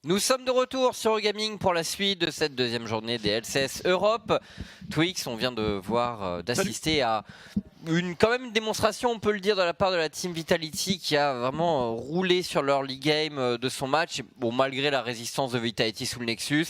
Nous sommes de retour sur Eurogaming pour la suite de cette deuxième journée des LCS Europe. Twix, on vient de voir, d'assister à quand même une démonstration, on peut le dire, de la part de la Team Vitality qui a vraiment roulé sur l'early game de son match. Bon, malgré la résistance de Vitality sous le Nexus,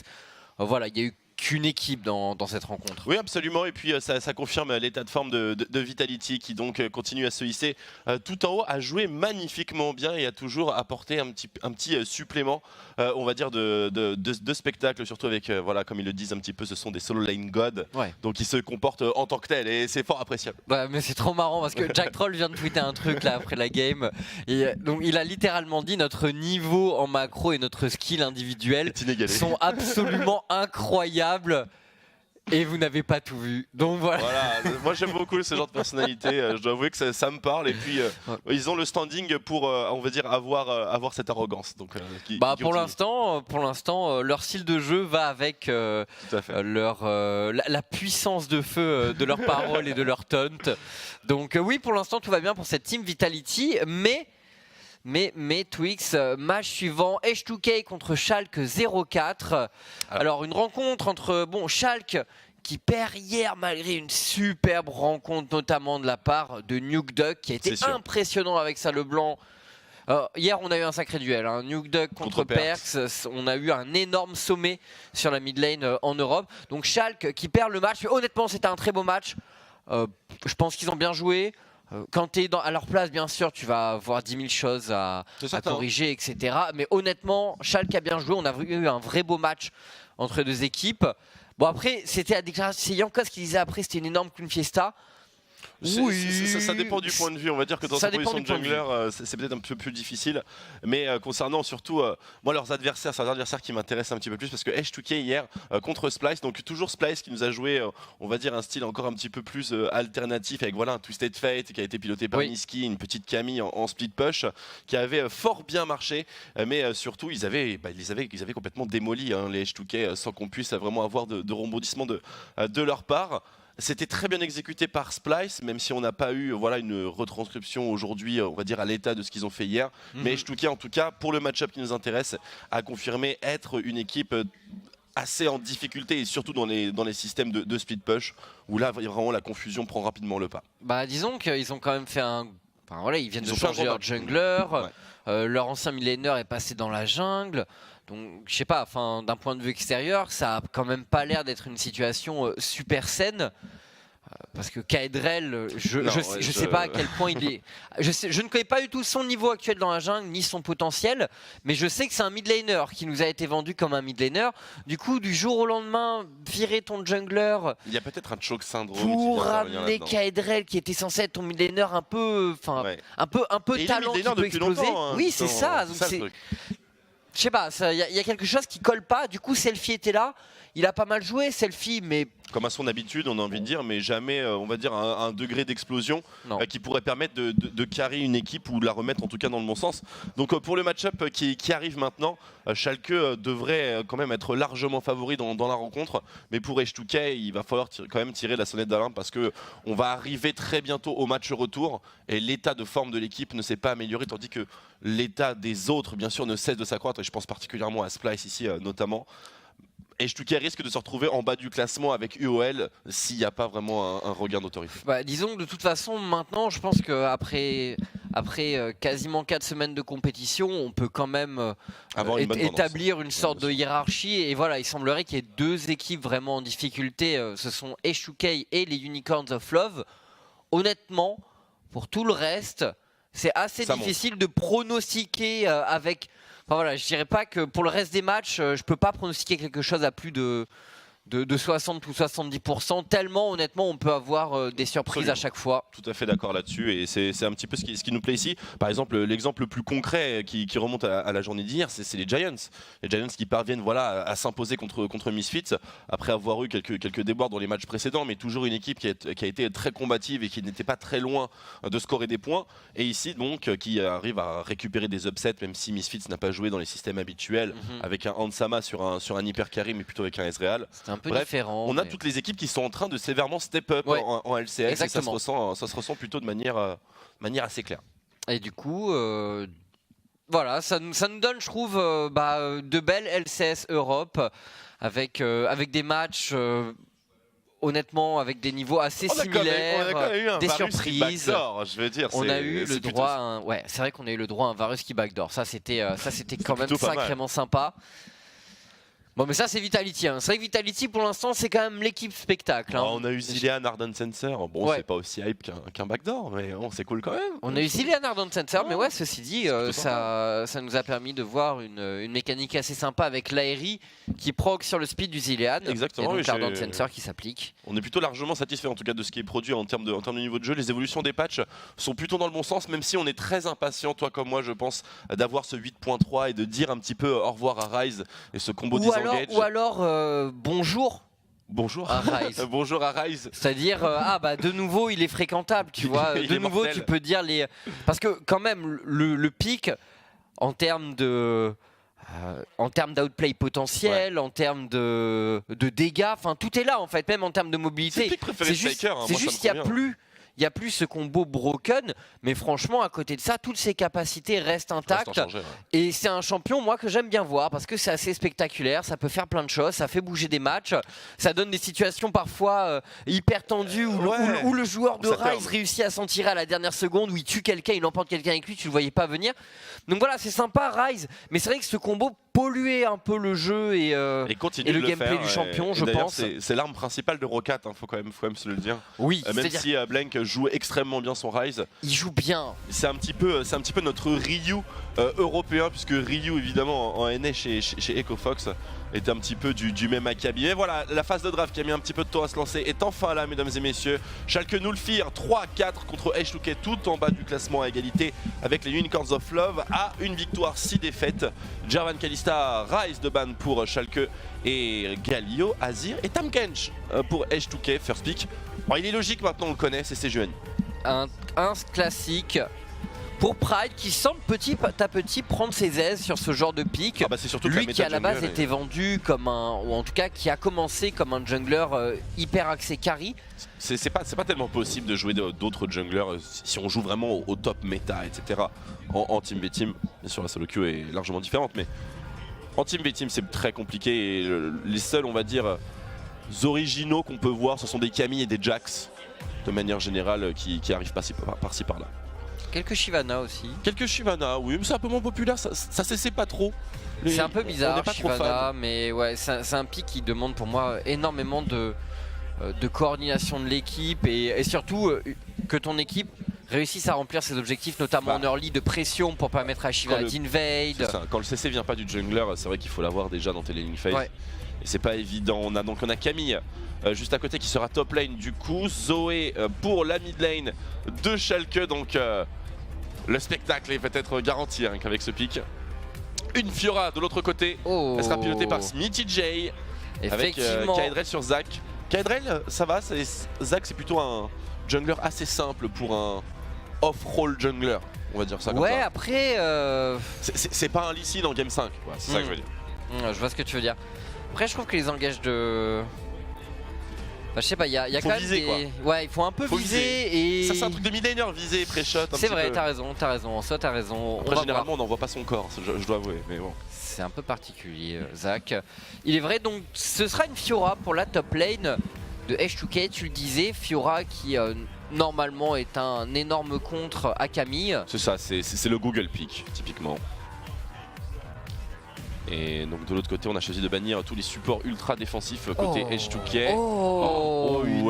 voilà, il y a eu qu'une équipe dans cette rencontre. Oui, absolument, et puis ça confirme l'état de forme de Vitality qui donc continue à se hisser tout en haut, a joué magnifiquement bien et a toujours apporté un petit supplément, on va dire, de spectacle, surtout avec, voilà, comme ils le disent un petit peu, ce sont des solo lane god, ouais. Donc ils se comportent en tant que tels et c'est fort appréciable. Ouais, mais c'est trop marrant parce que Jack Troll vient de tweeter un truc là après la game, et donc il a littéralement dit notre niveau en macro et notre skill individuel sont absolument incroyables. Et vous n'avez pas tout vu. Donc voilà. Moi j'aime beaucoup ce genre de personnalité. Je dois avouer que ça me parle. Et puis ils ont le standing pour, on va dire, avoir cette arrogance. Donc, pour l'instant, leur style de jeu va avec la puissance de feu de leurs paroles et de leur taunt. Donc oui, pour l'instant tout va bien pour cette Team Vitality, mais Twix, match suivant, H2K contre Schalke 0-4. Alors une rencontre entre Schalke qui perd hier malgré une superbe rencontre notamment de la part de Nukeduck qui a été impressionnant avec ça le blanc. Hier on a eu un sacré duel, hein. Nukeduck contre Perks, on a eu un énorme sommet sur la mid lane en Europe. Donc Schalke qui perd le match, mais honnêtement c'était un très beau match. Je pense qu'ils ont bien joué. Quand tu es à leur place, bien sûr, tu vas avoir 10 000 choses à corriger, etc. Mais honnêtement, Schalke a bien joué. On a eu un vrai beau match entre deux équipes. Bon, après, c'est Jankos qui disait après, c'était une énorme clown fiesta. Ça dépend du point de vue. On va dire que dans cette position de jungler, c'est peut-être un peu plus difficile. Mais concernant surtout moi leurs adversaires, c'est un adversaire qui m'intéresse un petit peu plus parce que H2K hier contre Splyce, donc toujours Splyce qui nous a joué, on va dire, un style encore un petit peu plus alternatif avec voilà un Twisted Fate qui a été piloté par Niski, une petite Camille en split push qui avait fort bien marché. Mais surtout ils avaient complètement démoli les H2K sans qu'on puisse vraiment avoir de rebondissement de leur part. C'était très bien exécuté par Splyce, même si on n'a pas eu une retranscription aujourd'hui, on va dire, à l'état de ce qu'ils ont fait hier. Mais H2K, en tout cas, pour le match-up qui nous intéresse, a confirmé être une équipe assez en difficulté et surtout dans les systèmes de split push, où là, vraiment, la confusion prend rapidement le pas. Disons qu'ils ont quand même fait ils viennent de changer leur jungler, leur ancien millénaire est passé dans la jungle. Donc, je sais pas, d'un point de vue extérieur, ça a quand même pas l'air d'être une situation super saine. Parce que Kaedrel, je sais pas à quel point il est. Je ne connais pas du tout son niveau actuel dans la jungle, ni son potentiel, mais je sais que c'est un mid laner qui nous a été vendu comme un mid laner. Du coup, du jour au lendemain, virer ton jungler. Il y a peut-être un choke syndrome. Pour ramener Kaedrel, qui était censé être ton mid laner un peu talent qui peut exploser. Oui, c'est ça. Je sais pas, il y a quelque chose qui colle pas. Du coup, Selfie était là. Il a pas mal joué, Selfie, mais comme à son habitude, on a envie de dire, mais jamais, on va dire, un degré d'explosion qui pourrait permettre de carrer une équipe ou de la remettre en tout cas dans le bon sens. Donc pour le match-up qui arrive maintenant, Schalke devrait quand même être largement favori dans la rencontre. Mais pour H2K, il va falloir quand même tirer la sonnette d'alarme parce qu'on va arriver très bientôt au match retour et l'état de forme de l'équipe ne s'est pas amélioré, tandis que l'état des autres, bien sûr, ne cesse de s'accroître. Et je pense particulièrement à Splyce ici notamment. H2K risque de se retrouver en bas du classement avec UOL s'il n'y a pas vraiment un regain d'autorité. Disons que de toute façon, maintenant, je pense qu'après quasiment 4 semaines de compétition, on peut quand même établir une sorte de hiérarchie. Et voilà, il semblerait qu'il y ait deux équipes vraiment en difficulté. Ce sont H2K et les Unicorns of Love. Honnêtement, pour tout le reste, c'est assez difficile de pronostiquer avec... je dirais pas que pour le reste des matchs, je peux pas pronostiquer quelque chose à plus de 60 ou 70%, tellement honnêtement on peut avoir des surprises à chaque fois. Tout à fait d'accord là-dessus et c'est un petit peu ce qui nous plaît ici. Par exemple, l'exemple le plus concret qui remonte à la journée d'hier, c'est les Giants. Les Giants qui parviennent à s'imposer contre Misfits après avoir eu quelques déboires dans les matchs précédents, mais toujours une équipe qui a été très combative et qui n'était pas très loin de scorer des points. Et ici donc qui arrive à récupérer des upsets, même si Misfits n'a pas joué dans les systèmes habituels avec un Hansama sur un hyper carry, mais plutôt avec un Ezreal. Différent, on a toutes les équipes qui sont en train de sévèrement step up en LCS. Et ça se ressent plutôt de manière assez claire. Et du coup, voilà, ça nous donne, je trouve, de belles LCS Europe avec des matchs. Honnêtement, avec des niveaux assez similaires, des surprises. Backdoor, je veux dire, on a eu le droit à un... Ouais, c'est vrai qu'on a eu le droit à un Varus qui backdoor. Ça, c'était quand même sacrément sympa. Bon, mais ça, c'est Vitality. Hein. C'est vrai que Vitality, pour l'instant, c'est quand même l'équipe spectacle. Hein. On a eu Zilean, Ardent Sensor. Bon, c'est pas aussi hype qu'un backdoor, mais c'est cool quand même. On a eu Zilean, Ardent Sensor, mais ouais, ceci dit, ça nous a permis de voir une mécanique assez sympa avec l'Aérie qui proc sur le speed du Zilean. Exactement. Et donc Ardent Sensor qui s'applique. On est plutôt largement satisfait en tout cas de ce qui est produit en termes de niveau de jeu. Les évolutions des patchs sont plutôt dans le bon sens, même si on est très impatient, toi comme moi, je pense, d'avoir ce 8.3 et de dire un petit peu au revoir à Ryze et ce combo disengage. Ou alors bonjour. Bonjour à Ryze. Bonjour à Ryze. C'est-à-dire de nouveau il est fréquentable, tu vois. De nouveau tu peux dire les parce que quand même le pic en termes de d'outplay potentiel, en termes de dégâts, enfin tout est là en fait, même en termes de mobilité. C'est juste qu'il n'y a plus ce combo broken, mais franchement à côté de ça, toutes ses capacités restent intactes. Et c'est un champion moi que j'aime bien voir parce que c'est assez spectaculaire, ça peut faire plein de choses, ça fait bouger des matchs, ça donne des situations parfois hyper tendues où le joueur de Ryze réussit à s'en tirer à la dernière seconde, où il tue quelqu'un, il emporte quelqu'un avec lui, tu le voyais pas venir. Donc voilà, c'est sympa Ryze, mais c'est vrai que ce combo polluait un peu le jeu et le gameplay du champion, je pense. C'est l'arme principale de Rocat, faut quand même se le dire. Oui, même si Blank joue extrêmement bien son Ryze. Il joue bien. C'est un petit peu notre Ryu européen, puisque Ryu évidemment en NA chez EcoFox est un petit peu du même acabit. Et voilà, la phase de draft qui a mis un petit peu de temps à se lancer est enfin là, mesdames et messieurs. Schalke Nulfir 3-4 contre H2K, tout en bas du classement à égalité avec les Unicorns of Love, à une victoire, 6 défaites. Jarvan Kalista, Ryze de ban pour Schalke et Galio, Azir et Tamkench pour H2K, first pick. Bon, il est logique maintenant, on le connaît, c'est Sejuani. Un classique pour Pride qui semble petit à petit prendre ses aises sur ce genre de pick. C'est surtout lui qui à la base était vendu comme ou en tout cas qui a commencé comme un jungler hyper axé carry. C'est pas tellement possible de jouer d'autres junglers si on joue vraiment au top méta, etc. En team B-team, bien sûr la solo queue est largement différente, mais en team B-team c'est très compliqué et les seuls, on va dire, originaux qu'on peut voir, ce sont des Camille et des Jax de manière générale qui arrivent par-ci par-là. Quelques Shyvana aussi. Quelques Shyvana, oui, mais c'est un peu moins populaire, ça s'essaie pas trop. C'est un peu bizarre Shyvana, mais ouais, c'est un pick qui demande pour moi énormément de coordination de l'équipe et surtout que ton équipe réussissent à remplir ses objectifs, notamment en early de pression pour permettre à Shyvana d'invade. Quand le CC vient pas du jungler, c'est vrai qu'il faut l'avoir déjà dans tes laning phase. Et c'est pas évident. On a Camille juste à côté qui sera top lane du coup. Zoé pour la mid lane de Schalke. Donc le spectacle est peut-être garanti qu'avec ce pick. Une Fiora de l'autre côté. Elle sera pilotée par Smithy J. Avec Kaedrel sur Zac. Kaedrel, ça va. Zac, c'est plutôt un jungler assez simple pour un off-roll jungler. On va dire ça comme ça. Ouais, après... C'est pas un Lee Sin en game 5. C'est ça que je veux dire. Je vois ce que tu veux dire. Après, je trouve que les engages de... je sais pas, il y a quand même viser, des... Ouais, il faut un peu viser et... Ça, c'est un truc de mid-laner, viser, pré-shot. C'est vrai, t'as raison. En soi, t'as raison. Après, généralement, on n'en voit pas son corps, je dois avouer, mais bon. C'est un peu particulier, Zach. Il est vrai, donc, ce sera une Fiora pour la top lane de H2K, tu le disais. Fiora qui, normalement, est un énorme contre à Camille. C'est ça, c'est le Google pick, typiquement. Et donc de l'autre côté, on a choisi de bannir tous les supports ultra défensifs côté H2K.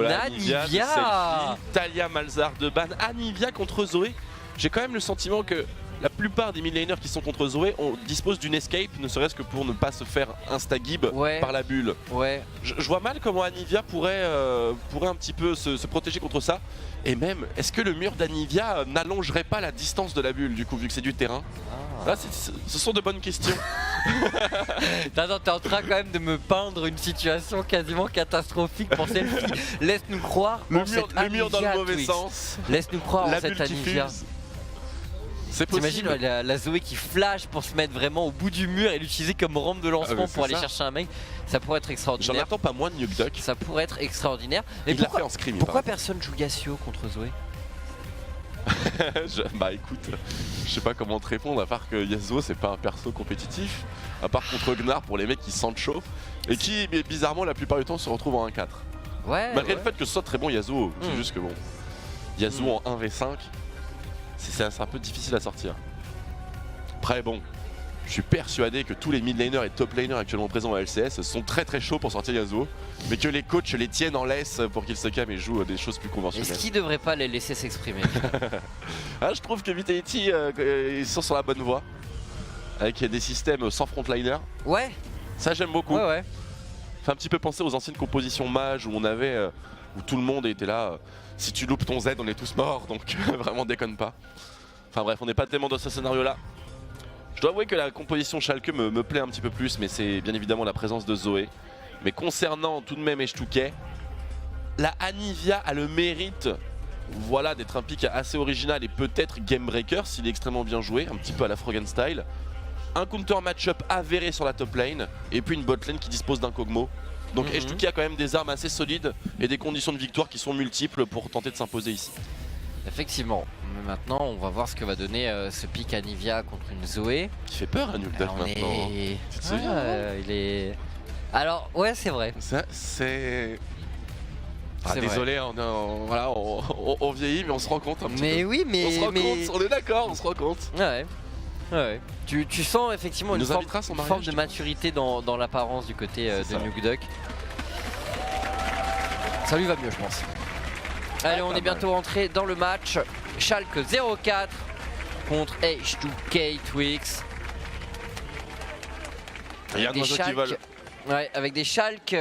Anivia, Talia Malzahar de ban. Anivia contre Zoé. J'ai quand même le sentiment que la plupart des mid laners qui sont contre Zoé disposent d'une escape, ne serait-ce que pour ne pas se faire insta-gib par la bulle. Je vois mal comment Anivia pourrait un petit peu se protéger contre ça. Et même, est-ce que le mur d'Anivia n'allongerait pas la distance de la bulle du coup, vu que c'est du terrain? Là, ce sont de bonnes questions. T'es en train quand même de me peindre une situation quasiment catastrophique pour celle-ci. Laisse-nous croire le mur dans le mauvais sens. Laisse-nous croire en cette Anivia. C'est possible. T'imagines la Zoé qui flash pour se mettre vraiment au bout du mur et l'utiliser comme rampe de lancement pour aller chercher un mec. Ça pourrait être extraordinaire. J'en attends pas moins de Nuke Duck. Ça pourrait être extraordinaire. Mais il l'a fait en scrim. Pourquoi personne joue Gassio contre Zoé? Bah écoute, je sais pas comment te répondre à part que Yasuo c'est pas un perso compétitif, à part contre Gnar pour les mecs qui se sentent chaud et qui bizarrement la plupart du temps se retrouvent en 1-4. Ouais. Malgré le fait que ce soit très bon Yasuo, c'est juste que bon, Yasuo en 1v5, c'est un peu difficile à sortir. Après bon, je suis persuadé que tous les mid laners et top laners actuellement présents à LCS sont très chauds pour sortir Yasuo, mais que les coachs les tiennent en laisse pour qu'ils se calment et jouent des choses plus conventionnelles. Est-ce qu'ils devraient pas les laisser s'exprimer? Je trouve que Vitality ils sont sur la bonne voie, avec des systèmes sans frontliner. Ouais. Ça j'aime beaucoup. Ouais. Fait un petit peu penser aux anciennes compositions mage où on avait, où tout le monde était là. Si tu loupes ton Z, on est tous morts, donc vraiment déconne pas. Enfin bref, on n'est pas tellement dans ce scénario-là. Je dois avouer que la composition Schalke me plaît un petit peu plus, mais c'est bien évidemment la présence de Zoé. Mais concernant tout de même H2K, la Anivia a le mérite, voilà, d'être un pick assez original et peut-être game breaker s'il est extrêmement bien joué, un petit peu à la Froggen style. Un counter match-up avéré sur la top lane et puis une bot lane qui dispose d'un Kog'Maw. Donc H2K a quand même des armes assez solides et des conditions de victoire qui sont multiples pour tenter de s'imposer ici. Effectivement, mais maintenant on va voir ce que va donner ce pick Anivia contre une Zoé. Qui fait peur à Nukeduck maintenant. Tu te souviens il est... Alors ouais c'est vrai. Ça c'est... désolé, on vieillit mais on se rend compte un petit peu. Mais oui mais... On se rend compte, on est d'accord, on se rend compte. Ouais. Tu sens effectivement une forme de maturité dans l'apparence du côté de Nukeduck. Ça lui va mieux je pense. Allez, on est bientôt rentré dans le match. Schalke 0-4 contre H2K Twix. Regarde des Schalke qui volent. Ouais, avec des Schalke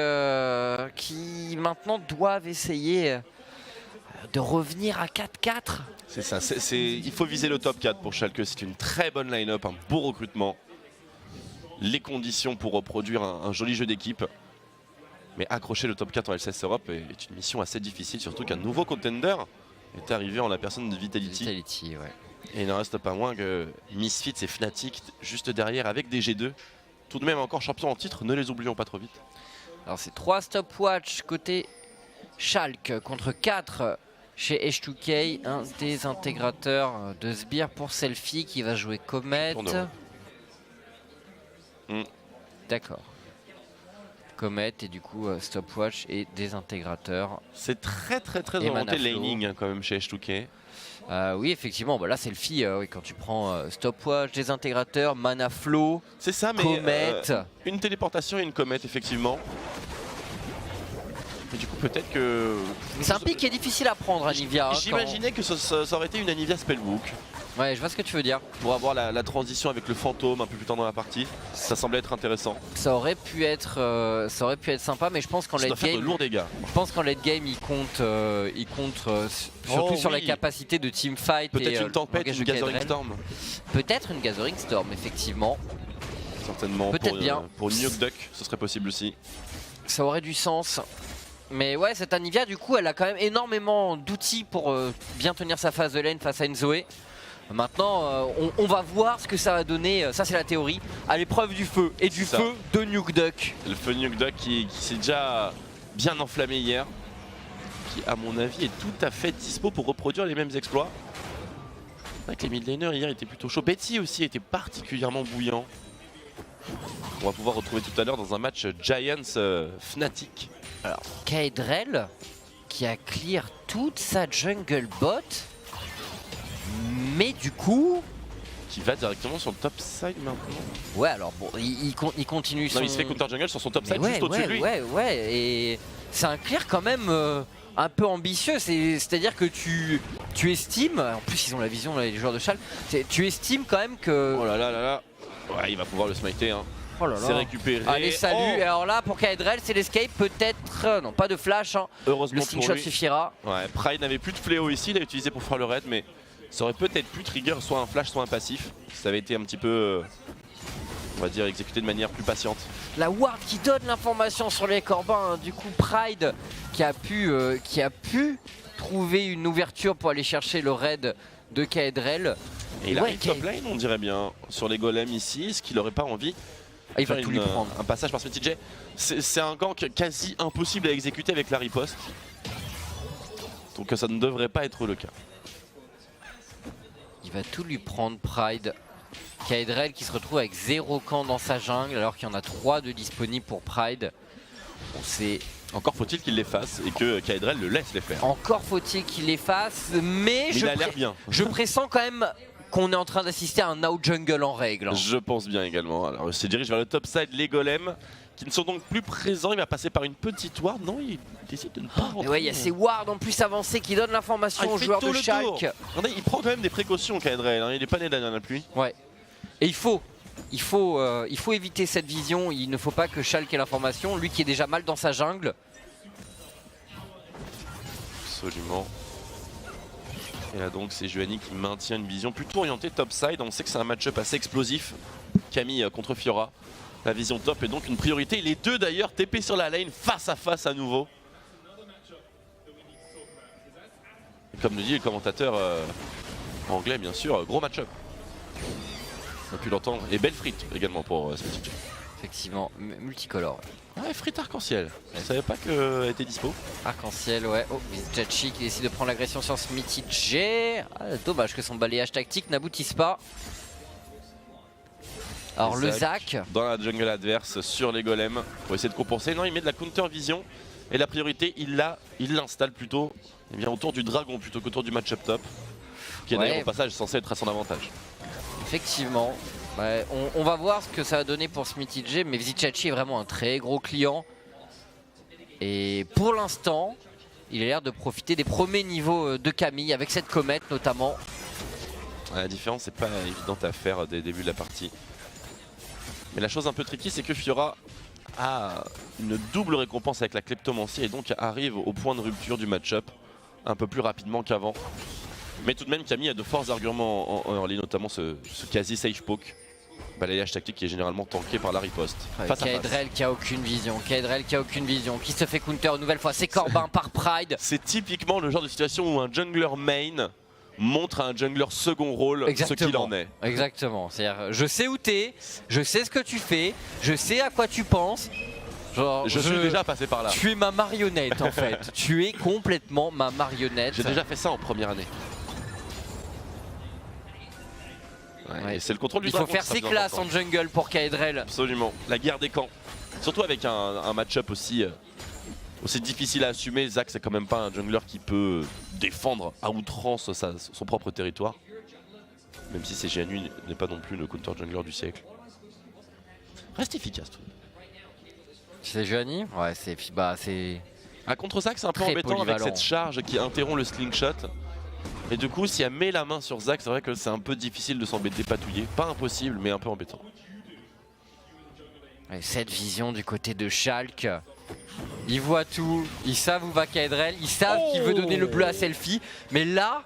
qui maintenant doivent essayer de revenir à 4-4. C'est ça, il faut viser le top 4 pour Schalke. C'est une très bonne line-up, un beau recrutement. Les conditions pour reproduire un joli jeu d'équipe. Mais accrocher le top 4 en LCS Europe est une mission assez difficile, surtout qu'un nouveau contender est arrivé en la personne de Vitality. Ouais. Et il ne reste pas moins que Misfits et Fnatic juste derrière avec des G2. Tout de même encore champions en titre, ne les oublions pas trop vite. Alors c'est 3 stopwatch côté Schalke contre 4 chez H2K. Un des intégrateurs de Sbire pour Selfie qui va jouer Comet. D'accord. Comet et du coup stopwatch et des intégrateurs. C'est très orienté laning quand même chez H2K. Oui effectivement, bah là Selfie, oui, quand tu prends stopwatch, des intégrateurs, mana flow, c'est ça, mais Comet. Une téléportation et une Comet effectivement. Et du coup peut-être que... C'est un pick qui est difficile à prendre Anivia. J'imaginais que ça aurait été une Anivia Spellbook. Ouais, je vois ce que tu veux dire. Pour avoir la transition avec le fantôme un peu plus tard dans la partie, ça semblait être intéressant. Ça aurait pu être sympa, mais je pense qu'en late game, de lourds dégâts. Je pense qu'en late game, il compte surtout sur la capacité de teamfight. Peut-être une tempête, une Gathering Storm. Peut-être une Gathering Storm, effectivement. Certainement. Peut-être bien. Pour Nukeduck, ce serait possible aussi. Ça aurait du sens. Mais ouais, cette Anivia, du coup, elle a quand même énormément d'outils pour bien tenir sa phase de lane face à une Zoé. Maintenant, on va voir ce que ça va donner, ça c'est la théorie, à l'épreuve du feu et du feu de Nukeduck. Le feu Nukeduck qui s'est déjà bien enflammé hier, qui à mon avis est tout à fait dispo pour reproduire les mêmes exploits. C'est vrai que les mid laners hier étaient plutôt chauds. Betty aussi était particulièrement bouillant. On va pouvoir retrouver tout à l'heure dans un match Giants Fnatic. Alors, Kaedrel qui a clear toute sa jungle bot. Mais du coup... Qui va directement sur le top side maintenant. Ouais alors bon, il continue son... Non, il se fait counter jungle sur son top side juste au-dessus de lui. Ouais, et c'est un clear quand même un peu ambitieux. C'est-à-dire que tu estimes, en plus ils ont la vision là, les joueurs de Schalke, tu estimes quand même que... Oh là là là là. Ouais, il va pouvoir le smiter hein. Oh là là. C'est récupéré. Allez salut, et alors là pour Kaedrel c'est l'escape peut-être, non pas de flash hein. Heureusement le slingshot suffira. Ouais, Pride n'avait plus de fléau ici, il l'a utilisé pour faire le raid mais ça aurait peut-être pu trigger soit un flash soit un passif. Ça avait été un petit peu, on va dire, exécuté de manière plus patiente. La ward qui donne l'information sur les Corbins, hein. Du coup Pride qui a pu trouver une ouverture pour aller chercher le raid de Kaedrel. Et il arrive top lane on dirait bien, sur les golems ici, est-ce qu'il n'aurait pas envie il va tout lui prendre. Un passage par Smitty J. C'est un gank quasi impossible à exécuter avec la riposte. Donc ça ne devrait pas être le cas. Il va tout lui prendre, Pride. Kaedrel qui se retrouve avec 0 camp dans sa jungle alors qu'il y en a 3 de disponibles pour Pride. On sait. Encore faut-il qu'il les fasse et que Kaedrel le laisse les faire. Encore faut-il qu'il les fasse, mais il a l'air bien. Je pressens quand même qu'on est en train d'assister à un out jungle en règle. Je pense bien également. Alors il se dirige vers le top side, les golems qui ne sont donc plus présents. Il va passer par une petite ward. Non, il décide de ne pas rentrer. Ouais, il y a ces wards en plus avancés qui donnent l'information aux joueurs de Schalke. Il prend quand même des précautions, Kaedrel. Hein. Il est pas né derrière la pluie. Ouais. Et il faut éviter cette vision. Il ne faut pas que Schalke ait l'information. Lui qui est déjà mal dans sa jungle. Absolument. Et là donc c'est Juani qui maintient une vision plutôt orientée topside. On sait que c'est un match-up assez explosif. Camille contre Fiora. La vision top est donc une priorité. Les deux d'ailleurs TP sur la lane face à face à nouveau. Et comme le dit le commentateur anglais bien sûr, gros match-up. On a pu l'entendre. Et belle frite également pour Smithy. Effectivement, multicolore. Ouais, frite arc-en-ciel. Je savais pas qu'elle était dispo. Arc-en-ciel, ouais. Oh, Jachi qui décide de prendre l'agression sur Smithy J. Ah, dommage que son balayage tactique n'aboutisse pas. Alors le Zac dans la jungle adverse sur les golems pour essayer de compenser. Non, il met de la counter vision et la priorité il l'installe plutôt autour du dragon plutôt qu'autour du match-up top qui est d'ailleurs au passage censé être à son avantage. Effectivement, ouais, on va voir ce que ça va donner pour Smithy J, mais Vizicachi est vraiment un très gros client et pour l'instant il a l'air de profiter des premiers niveaux de Camille avec cette comète notamment. La différence n'est pas évidente à faire dès le début de la partie. Mais la chose un peu tricky, c'est que Fiora a une double récompense avec la kleptomancie et donc arrive au point de rupture du match-up un peu plus rapidement qu'avant. Mais tout de même, Camille a de forts arguments en early, notamment ce quasi sage poke. Balayage tactique qui est généralement tanké par la riposte. Kaedrel qui a aucune vision, Kaedrel qui a aucune vision, qui se fait counter une nouvelle fois, c'est Corbin par Pride. C'est typiquement le genre de situation où un jungler main montre à un jungler second rôle ce qu'il en est. Exactement, c'est-à-dire je sais où t'es, je sais ce que tu fais, je sais à quoi tu penses. Genre, je suis déjà passé par là. Tu es ma marionnette en fait, tu es complètement ma marionnette. J'ai déjà fait ça en première année. Ouais, et c'est le contrôle du dragon. Il faut faire ses classes en jungle pour Kaedrel. Absolument, la guerre des camps. Surtout avec un match-up aussi difficile à assumer. Zac c'est quand même pas un jungler qui peut défendre à outrance son propre territoire. Même si CGNU n'est pas non plus le counter jungler du siècle. Reste efficace tout. C'est Juani. Ouais, c'est... À contre Zac c'est un peu embêtant avec cette charge qui interrompt le slingshot. Et du coup si elle met la main sur Zac, c'est vrai que c'est un peu difficile de s'embêter patouiller. Pas impossible mais un peu embêtant. Et cette vision du côté de Schalke. Ils voient tout, ils savent où va Kaedrel, ils savent qu'il veut donner le bleu à Selfie. Mais là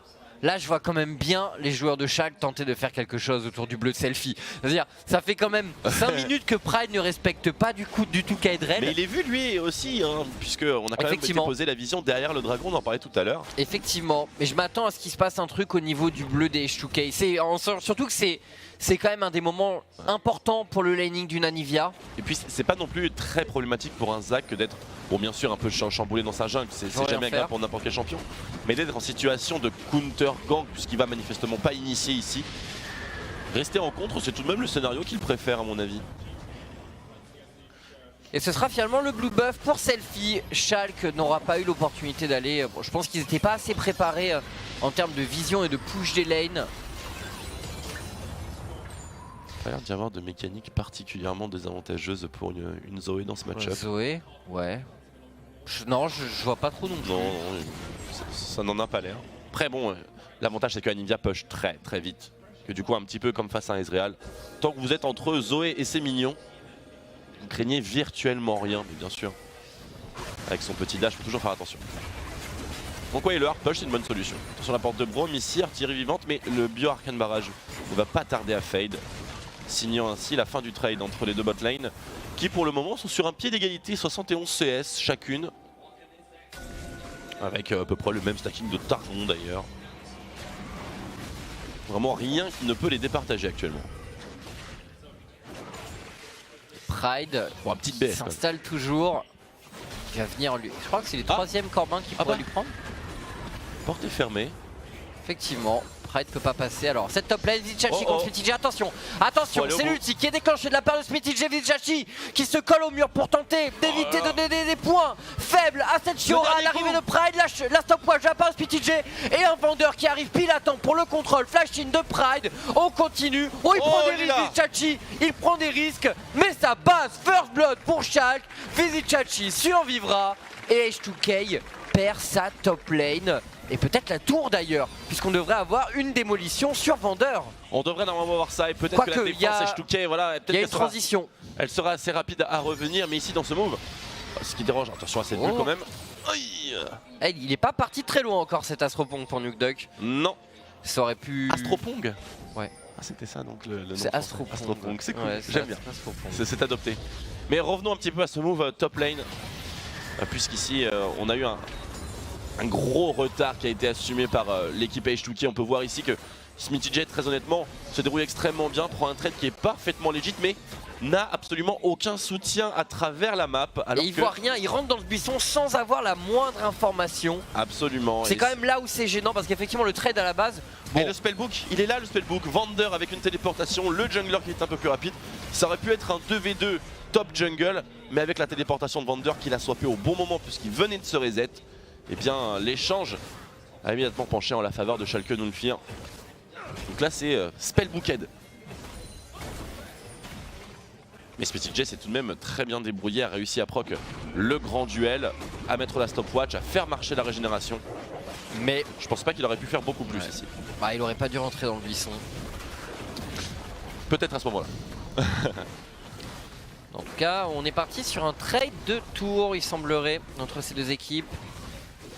je vois quand même bien les joueurs de Schalke tenter de faire quelque chose autour du bleu de Selfie. C'est-à-dire, ça fait quand même 5 minutes que Pride ne respecte pas du tout Kaedrel. Mais il est vu lui aussi, hein, puisqu'on a quand même posé la vision derrière le dragon, on en parlait tout à l'heure. Effectivement, mais je m'attends à ce qu'il se passe un truc au niveau du bleu des H2K. Surtout que c'est quand même un des moments importants pour le laning d'une Anivia. Et puis c'est pas non plus très problématique pour un Zac que d'être, bon bien sûr un peu chamboulé dans sa jungle, c'est jamais agréable pour n'importe quel champion. Mais d'être en situation de counter gank puisqu'il va manifestement pas initier ici. Rester en contre, c'est tout de même le scénario qu'il préfère à mon avis. Et ce sera finalement le blue buff pour Selfie. Schalke n'aura pas eu l'opportunité d'aller, je pense qu'ils n'étaient pas assez préparés en termes de vision et de push des lanes. Il a l'air d'y avoir de mécaniques particulièrement désavantageuses pour une Zoé dans ce match-up. Zoé, ouais. Non, je vois pas trop non plus. Non, ça n'en a pas l'air. Après bon, l'avantage c'est que Anivia push très vite. Que du coup un petit peu comme face à Ezreal. Tant que vous êtes entre Zoé et ses minions, vous craignez virtuellement rien, mais bien sûr. Avec son petit dash, il faut toujours faire attention. Donc ouais, le hard push c'est une bonne solution. Attention à la porte de Braum ici, artillerie vivante, mais le bio-arcane barrage ne va pas tarder à fade. Signant ainsi la fin du trade entre les deux botlane qui pour le moment sont sur un pied d'égalité, 71 CS chacune. Avec à peu près le même stacking de Targon d'ailleurs. Vraiment rien qui ne peut les départager actuellement. Pride s'installe toujours. Il va venir lui. Je crois que c'est le troisième Corbin qui pourrait lui prendre. Porte est fermée. Effectivement, Pride peut pas passer. Alors cette top lane, Vizicsacsi contre SmithyJ, attention, attention, c'est l'ulti qui est déclenché de la part de SmithyJ. Vizicsacsi qui se colle au mur pour tenter d'éviter de donner des points faibles à cette Fiora à l'arrivée de Pride. La stopwatch de la part de SmithyJ et un vendeur qui arrive pile à temps pour le contrôle. Flash in de Pride, on continue. Oh, il prend des risques, Vizicsacsi, il prend des risques, mais ça passe. First blood pour Schalke, Vizicsacsi survivra et H2K perd sa top lane. Et peut-être la tour d'ailleurs, puisqu'on devrait avoir une démolition sur vendeur. On devrait normalement voir ça et peut-être que la défense H2K, voilà, il y a une transition. Elle sera assez rapide à revenir, mais ici dans ce move, ce qui dérange, attention à cette bulle quand même. Il est pas parti très loin encore cet Astropong pour Nukeduck. Non. Ça aurait pu... Astropong. Ouais. Ah, c'était ça donc le nom. C'est Astropong. Astropong, c'est cool, ouais, j'aime bien. C'est adopté. Mais revenons un petit peu à ce move top lane, puisqu'ici on a eu un gros retard qui a été assumé par l'équipe H2K. On peut voir ici que SmithyJ, très honnêtement, se déroule extrêmement bien, prend un trade qui est parfaitement légit, mais n'a absolument aucun soutien à travers la map. Alors et il voit rien, il rentre dans le buisson sans avoir la moindre information. Absolument. C'est quand même là où c'est gênant parce qu'effectivement le trade à la base... Bon. Et le spellbook, il est là le spellbook. Vander avec une téléportation, le jungler qui est un peu plus rapide. Ça aurait pu être un 2v2 top jungle, mais avec la téléportation de Vander qu'il a swappé au bon moment puisqu'il venait de se reset. Et bien l'échange a immédiatement penché en la faveur de Schalke Nulfir. Donc là c'est spellbooked. Mais SmithyJ s'est tout de même très bien débrouillé, a réussi à proc le grand duel, à mettre la stopwatch, à faire marcher la régénération. Mais je pense pas qu'il aurait pu faire beaucoup plus ici. Bah, il aurait pas dû rentrer dans le buisson. Peut-être à ce moment-là. En tout cas, on est parti sur un trade de tour, il semblerait, entre ces deux équipes.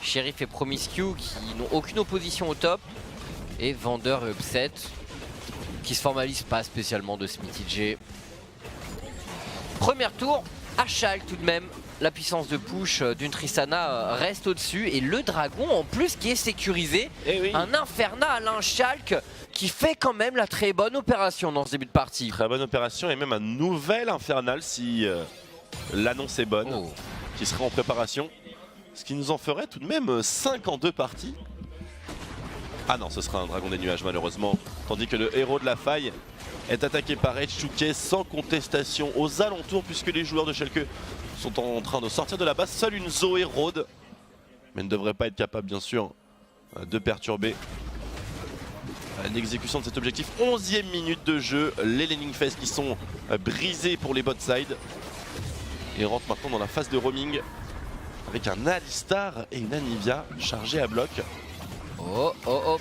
Sheriff et Promiscue qui n'ont aucune opposition au top. Et Vander et Upset qui se formalisent pas spécialement de SmithyJ. Premier tour à Schalke tout de même. La puissance de push d'une Tristana reste au-dessus. Et le dragon en plus qui est sécurisé. Oui. Un Infernal, un Schalke qui fait quand même la très bonne opération dans ce début de partie. Très bonne opération et même un nouvel Infernal si l'annonce est bonne. Qui serait en préparation. Ce qui nous en ferait tout de même 5 en 2 parties. Ah non, ce sera un dragon des nuages malheureusement. Tandis que le héros de la faille est attaqué par H2K sans contestation aux alentours puisque les joueurs de Schalke sont en train de sortir de la base. Seule une Zoé rôde, mais ne devrait pas être capable bien sûr de perturber l'exécution de cet objectif. 11e minute de jeu, les Laning Phase qui sont brisés pour les bot side. Et rentrent maintenant dans la phase de roaming avec un Alistar et une Anivia chargés à bloc.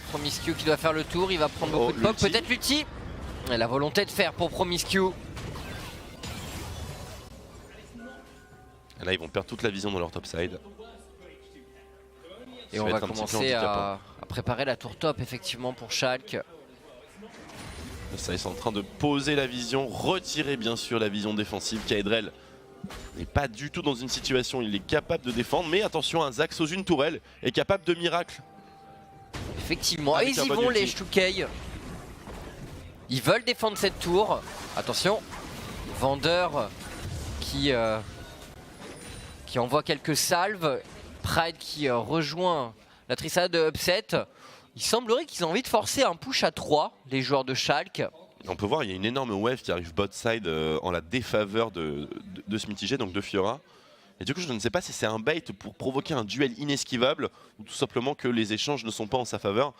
Promiscue qui doit faire le tour, il va prendre beaucoup de pop, peut-être l'ulti. Et la volonté de faire pour Promiscue. Et là ils vont perdre toute la vision dans leur top side. Et on va commencer à préparer la tour top effectivement pour Schalke. Ça, ils sont en train de poser la vision, retirer bien sûr la vision défensive. Kaedrel n'est pas du tout dans une situation où il est capable de défendre, mais attention, un Zac sous une tourelle est capable de miracle. Effectivement, et ils y vont les H2K. Ils veulent défendre cette tour. Attention, Vander qui envoie quelques salves. Pride qui rejoint la Tristana de Upset. Il semblerait qu'ils ont envie de forcer un push à 3, les joueurs de Schalke. On peut voir, il y a une énorme wave qui arrive bot side en la défaveur de SmithyJ, donc de Fiora. Et du coup, je ne sais pas si c'est un bait pour provoquer un duel inesquivable ou tout simplement que les échanges ne sont pas en sa faveur.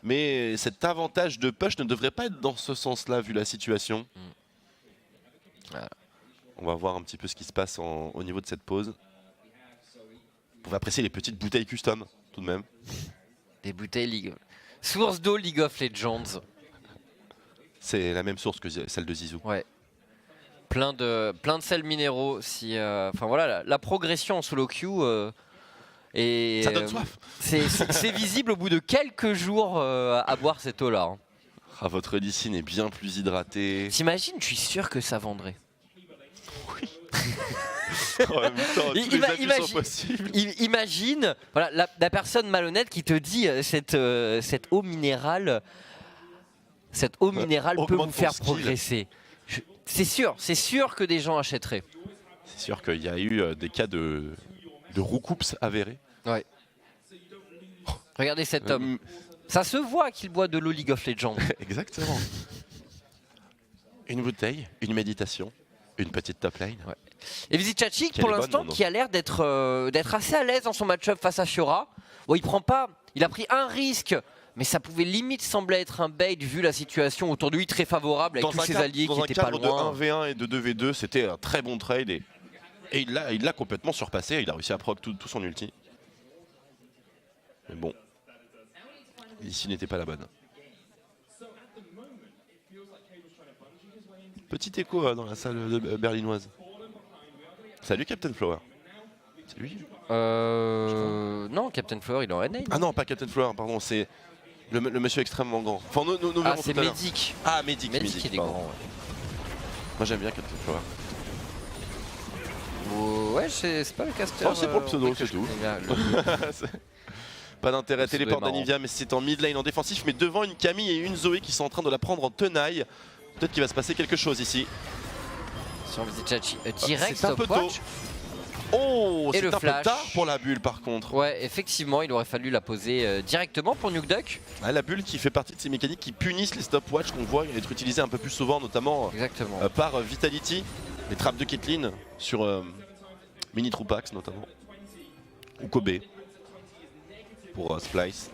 Mais cet avantage de push ne devrait pas être dans ce sens-là, vu la situation. Voilà. On va voir un petit peu ce qui se passe au niveau de cette pause. Vous pouvez apprécier les petites bouteilles custom, tout de même. Des bouteilles source d'eau League of Legends. C'est la même source que celle de Zizou. Ouais. Plein de sels minéraux. Enfin voilà, la progression en solo queue. Ça donne soif. C'est visible au bout de quelques jours à boire cette eau-là. Hein. Ah, votre lysine est bien plus hydratée. T'imagines, je suis sûr que ça vendrait. Oui. En même temps, imagine voilà, la personne malhonnête qui te dit cette eau minérale, peut vous faire progresser. C'est sûr que des gens achèteraient. C'est sûr qu'il y a eu des cas de roucoups avérés. Ouais. Regardez cet homme. Ça se voit qu'il boit de l'eau League of Legends. Exactement. Une bouteille, une méditation, une petite top lane. Ouais. Et Vizicsacsi, pour l'instant, qui a l'air d'être assez à l'aise dans son match-up face à Fiora. Bon, il a pris un risque, mais ça pouvait limite sembler être un bait vu la situation autour de lui très favorable avec tous ses alliés qui étaient pas loin. Dans un cadre de 1v1 et de 2v2, c'était un très bon trade et il l'a complètement surpassé. Il a réussi à proc tout son ulti. Mais bon, ici n'était pas la bonne. Petit écho dans la salle berlinoise. Salut Captain Flower. C'est lui? Non, Captain Flower il est en NA. Ah non, pas Captain Flower, pardon, c'est le monsieur extrêmement grand. Enfin, c'est Medic. Ah, Medic. Medic il est grand. Ouais. Moi j'aime bien Captain Flower. Ouais, c'est pas le caster. Oh, c'est pour le pseudo, c'est tout. Pas d'intérêt, téléport d'Anivia, mais c'est en mid lane en défensif, mais devant une Camille et une Zoé qui sont en train de la prendre en tenaille. Peut-être qu'il va se passer quelque chose ici. Sur Vizicsacsi, direct c'est un peu tôt. Oh, c'est un peu tard pour la bulle par contre. Ouais, effectivement, il aurait fallu la poser directement pour Nukeduck. Ah, la bulle qui fait partie de ces mécaniques qui punissent les stopwatch qu'on voit être utilisées un peu plus souvent, notamment par Vitality. Les trappes de Caitlyn sur Mini Troupax notamment. Ou Kobe pour Splice.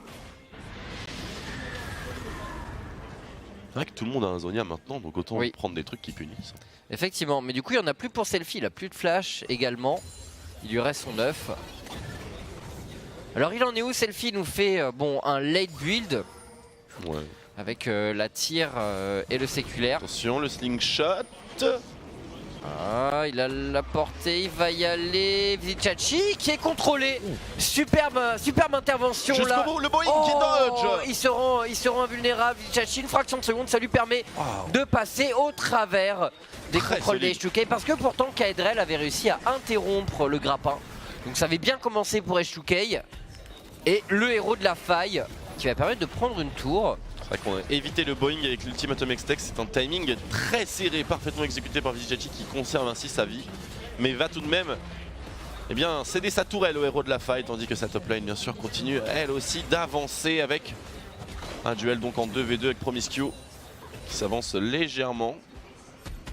C'est vrai que tout le monde a un Zonia maintenant, donc autant prendre des trucs qui punissent. Effectivement, mais du coup il n'y en a plus pour Selfie, il a plus de flash également. Il lui reste son 9. Alors il en est où Selfie? Nous fait un late build. Ouais. Avec la tire et le séculaire. Attention, le slingshot. Ah, il a la portée, il va y aller. Vizicsacsi qui est contrôlé. Superbe intervention là. Jusqu'au bout, le Boeing qui dodge. Ils seront invulnérables. Vizicsacsi, une fraction de seconde, ça lui permet de passer au travers des contrôles des H2K. Parce que pourtant Kaedrel avait réussi à interrompre le grappin. Donc ça avait bien commencé pour H2K. Et le héros de la faille qui va permettre de prendre une tour. C'est vrai qu'on a évité le Boeing avec l'Ultimate Mextech, c'est un timing très serré, parfaitement exécuté par Vizicsacsi qui conserve ainsi sa vie, mais va tout de même céder sa tourelle au héros de la faille, tandis que sa top lane bien sûr continue elle aussi d'avancer avec un duel donc en 2v2 avec Promiscue qui s'avance légèrement,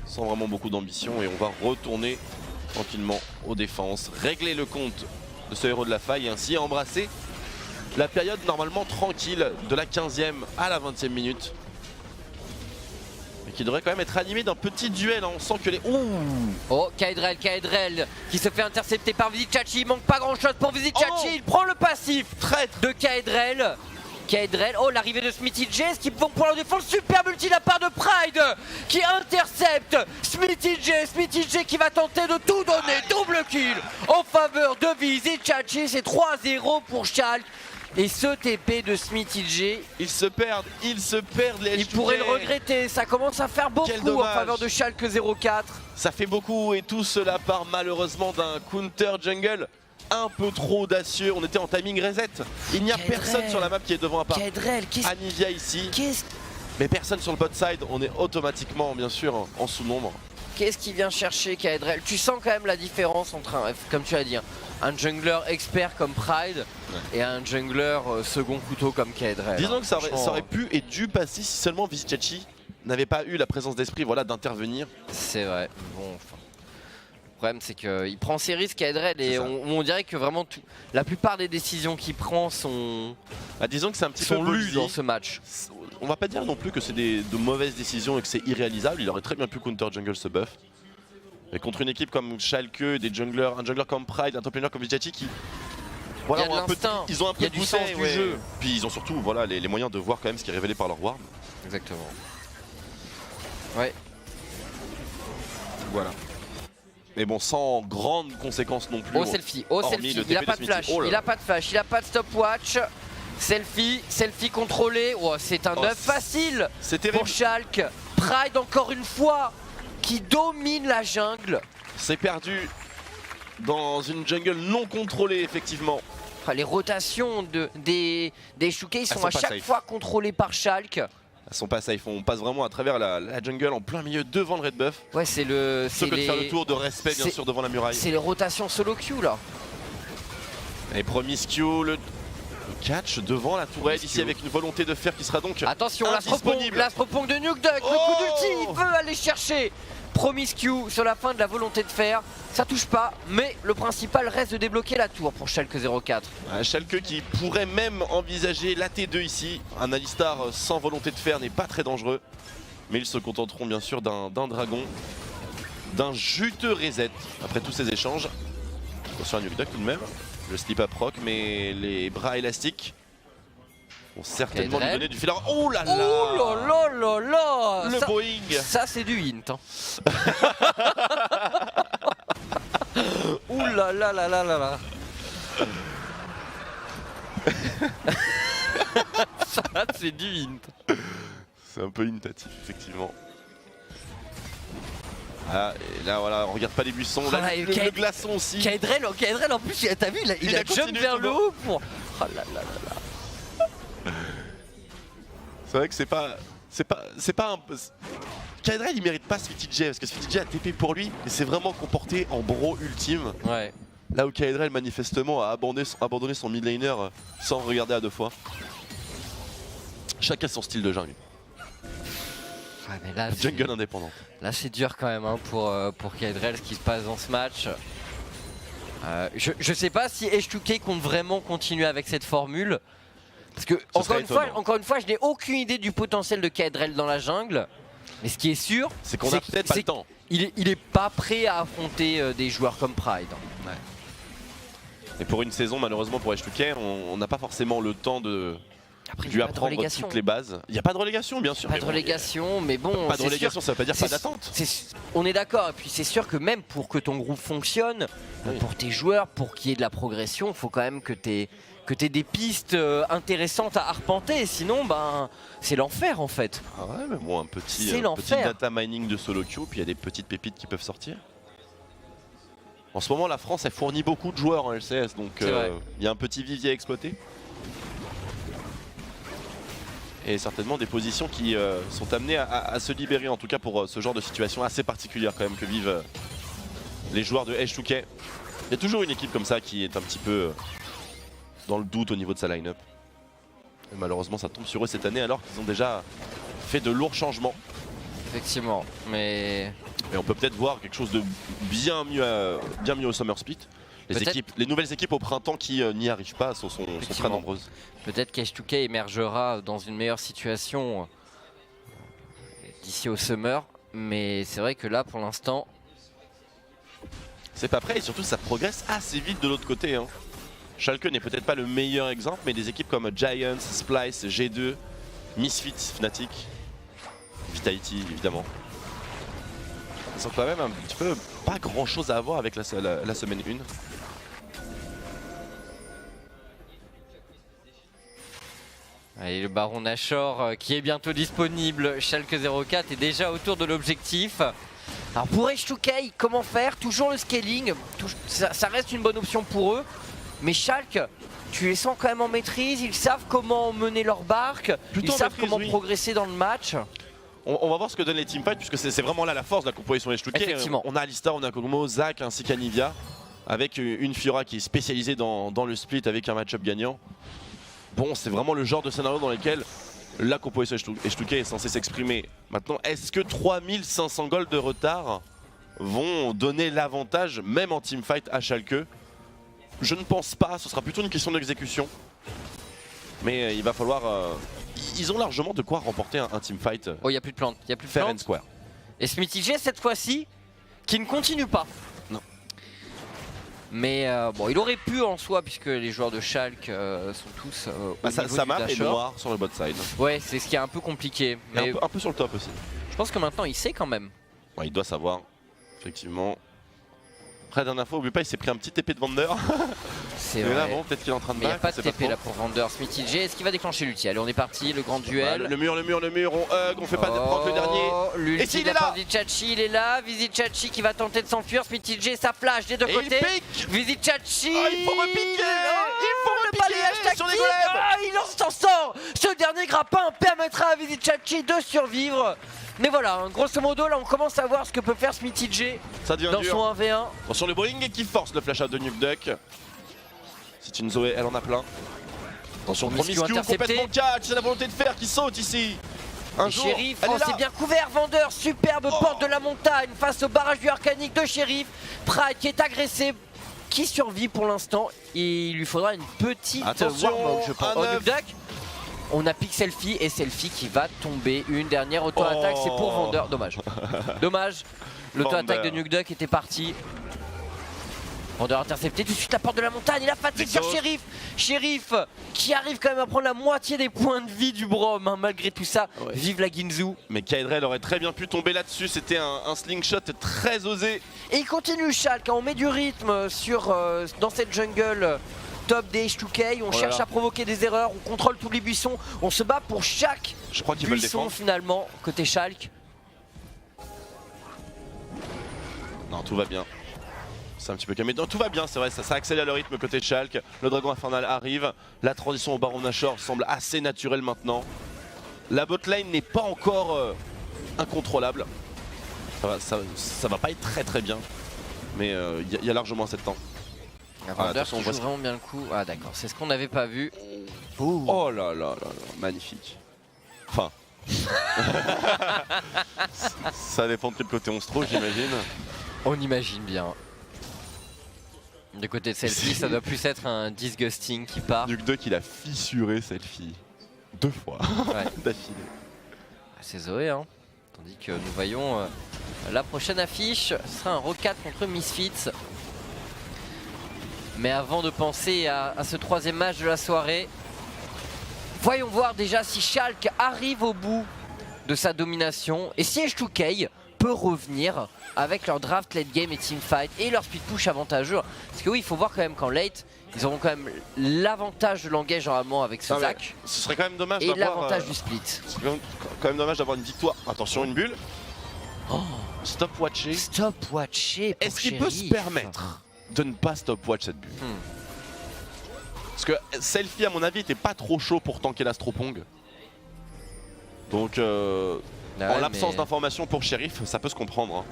sans vraiment beaucoup d'ambition, et on va retourner tranquillement aux défenses, régler le compte de ce héros de la faille et ainsi embrasser la période normalement tranquille de la 15e à la 20e minute. Et qui devrait quand même être animé d'un petit duel. On sent que les... Oh, Kaedrel qui se fait intercepter par Vizicsacsi. Il manque pas grand chose pour Vizicsacsi. Il prend le passif de Kaedrel. Oh, l'arrivée de SmithyJ qui vont pour la défense. Super ulti de la part de Pride qui intercepte SmithyJ qui va tenter de tout donner. Double kill en faveur de Vizicsacsi. C'est 3-0 pour Schalke. Et ce TP de SmithyJ, ils se perdent les H2K. Ils pourraient le regretter, ça commence à faire beaucoup en faveur de Schalke 04. Ça fait beaucoup et tout cela part malheureusement d'un counter jungle un peu trop audacieux. On était en timing reset. Il n'y a personne sur la map qui est devant à part Anivia ici. Mais personne sur le bot side, on est automatiquement bien sûr en sous-nombre. Qu'est-ce qu'il vient chercher Kaedrel? Tu sens quand même la différence entre, comme tu as dit, un jungler expert comme Pride et un jungler second couteau comme Kaedrel. Disons que ça aurait pu et dû passer si seulement Vizicsacsi n'avait pas eu la présence d'esprit d'intervenir. C'est vrai. Bon, le problème c'est qu'il prend ses risques Kaedrel et on dirait que vraiment la plupart des décisions qu'il prend sont disons que c'est un petit peu lues dans ce match. On va pas dire non plus que c'est de mauvaises décisions et que c'est irréalisable. Il aurait très bien pu counter jungle ce buff. Mais contre une équipe comme Schalke, un jungler comme Pride, un top laner comme Vizicsacsi qui ils ont un peu de sens du jeu. Puis ils ont surtout les moyens de voir quand même ce qui est révélé par leur ward. Exactement. Ouais. Voilà. Mais bon, sans grandes conséquences non plus. Selfie, il a pas de flash, il a pas de stopwatch. Selfie contrôlé, c'est un 9 facile pour Schalke. Pride encore une fois qui domine la jungle. C'est perdu dans une jungle non contrôlée effectivement. Les rotations des H2K sont à chaque fois contrôlées par Schalke. Elles sont pas safe, on passe vraiment à travers la jungle en plein milieu devant le red buff. Ouais, c'est le... Plutôt que de faire le tour de respect bien sûr devant la muraille. C'est les rotations solo queue là. Et Promiscue, Le catch devant la tourelle ici avec une volonté de fer qui sera donc attention, l'astropong de Nuke Duck, le coup d'ulti, il veut aller chercher Promiscue sur la fin de la volonté de fer. Ça touche pas, mais le principal reste de débloquer la tour pour Schalke 04. Schalke qui pourrait même envisager la T2 ici. Un Alistar sans volonté de fer n'est pas très dangereux. Mais ils se contenteront bien sûr d'un dragon, d'un juteux reset après tous ces échanges. Attention à Nuke Duck tout de même. Le slip up rock, mais les bras élastiques vont certainement lui donner du fil. Oh là là! Oh là là là là! Le Boeing! Ça c'est du hint. Hein. Ouh là là là là là là! Ça c'est du hint. C'est un peu hintatif effectivement. Ah, et là voilà, on regarde pas les buissons, là, le glaçon aussi. Kaedrel en plus, t'as vu, il a jump vers le haut pour... Oh là là là là. C'est vrai que c'est pas un... Kaedrel il mérite pas SweetyJ parce que SweetyJ a TP pour lui et c'est vraiment comporté en bro ultime. Ouais. Là où Kaedrel manifestement a abandonné son mid laner sans regarder à deux fois. Chacun son style de jungle. Ouais, mais là, jungle indépendant. Là c'est dur quand même hein, pour Kaedrel ce qui se passe dans ce match. Je sais pas si H2K compte vraiment continuer avec cette formule. Parce que encore une fois, je n'ai aucune idée du potentiel de Kaedrel dans la jungle. Mais ce qui est sûr, c'est qu'on a peut-être pas le temps. Il est pas prêt à affronter des joueurs comme Pride. Ouais. Et pour une saison, malheureusement pour H2K, on n'a pas forcément le temps de lui apprendre toutes les bases. Il n'y a pas de relégation, bien sûr. Pas de relégation, mais bon. Pas de relégation, ça veut pas dire pas d'attente. On est d'accord, et puis c'est sûr que même pour que ton groupe fonctionne, pour tes joueurs, pour qu'il y ait de la progression, il faut quand même que tu aies des pistes intéressantes à arpenter, sinon ben c'est l'enfer en fait. Ah ouais, mais bon, un petit data mining de solo queue, puis il y a des petites pépites qui peuvent sortir. En ce moment, la France elle fournit beaucoup de joueurs en LCS, donc il y a un petit vivier à exploiter. Et certainement des positions qui sont amenées à se libérer, en tout cas pour ce genre de situation assez particulière quand même que vivent les joueurs de H2K. Il y a toujours une équipe comme ça qui est un petit peu dans le doute au niveau de sa line-up. Et malheureusement ça tombe sur eux cette année alors qu'ils ont déjà fait de lourds changements. Effectivement, mais on peut peut-être voir quelque chose de bien mieux au Summer Split. Les nouvelles équipes au printemps qui n'y arrivent pas sont très nombreuses. Peut-être qu'H2K émergera dans une meilleure situation d'ici au Summer, mais c'est vrai que là pour l'instant c'est pas prêt et surtout ça progresse assez vite de l'autre côté. Hein. Schalke n'est peut-être pas le meilleur exemple, mais des équipes comme Giants, Splice, G2, Misfits, Fnatic, Vitality évidemment. Ils sont quand même un petit peu pas grand chose à voir avec la semaine 1. Allez, le Baron Nashor qui est bientôt disponible. Schalke 04 est déjà autour de l'objectif. Alors pour H2K, comment faire? Toujours le scaling, ça reste une bonne option pour eux. Mais Schalke, tu les sens quand même en maîtrise, ils savent comment mener leur barque, ils savent comment progresser dans le match. On va voir ce que donnent les teamfights puisque c'est vraiment là la force de la composition H2K. On a Alistar, on a Kogumo, Zac ainsi qu'Anivia avec une Fiora qui est spécialisée dans le split avec un match-up gagnant. Bon, c'est vraiment le genre de scénario dans lequel la composition H2K est censée s'exprimer. Maintenant, est-ce que 3500 gold de retard vont donner l'avantage même en teamfight à Schalke? Je ne pense pas, ce sera plutôt une question d'exécution. Mais il va falloir... ils ont largement de quoi remporter un teamfight. Oh, il n'y a plus de plantes, il n'y a plus de fair plantes. And square. Et SweetyJ cette fois-ci, qui ne continue pas. Non. Mais bon, il aurait pu en soi, puisque les joueurs de Schalke sont tous au niveau Sama du est noir sur le bot side. Ouais, c'est ce qui est un peu compliqué. Mais un peu sur le top aussi. Je pense que maintenant il sait quand même. Ouais, il doit savoir, effectivement. Après, la dernière fois, oublie pas, il s'est pris un petit TP de Vander. C'est vrai. Là, bon, peut-être qu'il est en train de back. Mais il n'y a pas de TP là pour Vander. SweetyJ, est-ce qu'il va déclencher l'ulti? Allez, on est parti, le grand duel. Ouais, le mur, on fait pas de le dernier. Et s'il est là, Vizichachi, il est là. Vizichachi qui va tenter de s'enfuir. SweetyJ, ça flash des deux côtés. Vizichachi, il faut repiquer. Il faut repiquer sur les golems. Il s'en sort. Ce dernier grappin permettra à Vizichachi de survivre. Mais voilà, grosso modo, là on commence à voir ce que peut faire SweetyJ dans son 1v1. Sur le bowling qui force le flash out de Nuke Duck. C'est une Zoé, elle en a plein. Attention, promiscu complètement catch, c'est la volonté de fer qui saute ici. Un jour, Sheriff, c'est bien couvert, Vendeur, superbe porte de la montagne face au barrage du Arcanic de Sheriff. Pride qui est agressé, qui survit pour l'instant. Il lui faudra une petite Warmog, je pense. Duck. On a pick Selfie et Selfie qui va tomber. Une dernière auto-attaque, c'est pour Vendeur. Dommage. Dommage. L'auto-attaque de Nuke Duck était partie. Vendeur intercepté, tout de suite la porte de la montagne, il a fatigue sur Sheriff. Sheriff qui arrive quand même à prendre la moitié des points de vie du Brom, hein, malgré tout ça. Ouais. Vive la Ginzu. Mais Kaedrel aurait très bien pu tomber là-dessus, c'était un slingshot très osé. Et il continue Schalke, on met du rythme dans cette jungle top des H2K, on cherche à provoquer des erreurs, on contrôle tous les buissons, on se bat pour chaque buisson finalement, côté Schalke. Non, tout va bien. C'est un petit peu calmé. Non, tout va bien, c'est vrai, ça accélère le rythme côté Schalke. Le dragon infernal arrive. La transition au Baron Nashor semble assez naturelle maintenant. La botlane n'est pas encore incontrôlable. Ça va pas être très bien. Mais il y a largement assez de temps. Vendeur qui joue vraiment bien le coup. Ah d'accord, c'est ce qu'on n'avait pas vu. Ouh. Oh là là là, magnifique. Enfin. Ça dépend de quel côté on se trouve, j'imagine. On imagine bien. Du côté de Selfie, ça doit plus être un disgusting qui part. Nuke Duck, il a fissuré Selfie 2 fois d'affilée. C'est Zoé, hein. Tandis que nous voyons la prochaine affiche, ce sera un Rock contre Misfits. Mais avant de penser à ce troisième match de la soirée, voyons voir déjà si Schalke arrive au bout de sa domination et si H2K peut revenir avec leur draft late game et teamfight et leur speed push avantageux. Parce que oui, il faut voir quand même qu'en late, ils auront quand même l'avantage de l'engage normalement avec ce Zac. Ce serait quand même dommage et l'avantage du split. C'est quand même dommage d'avoir une victoire. Attention, une bulle. Oh, stopwatcher. Stopwatcher. Est-ce qu'il peut se permettre de ne pas stopwatch cette bulle? Parce que Selfie, à mon avis, était pas trop chaud pour tanker l'Astropong. Donc, en l'absence d'informations pour Sheriff, ça peut se comprendre. Hein.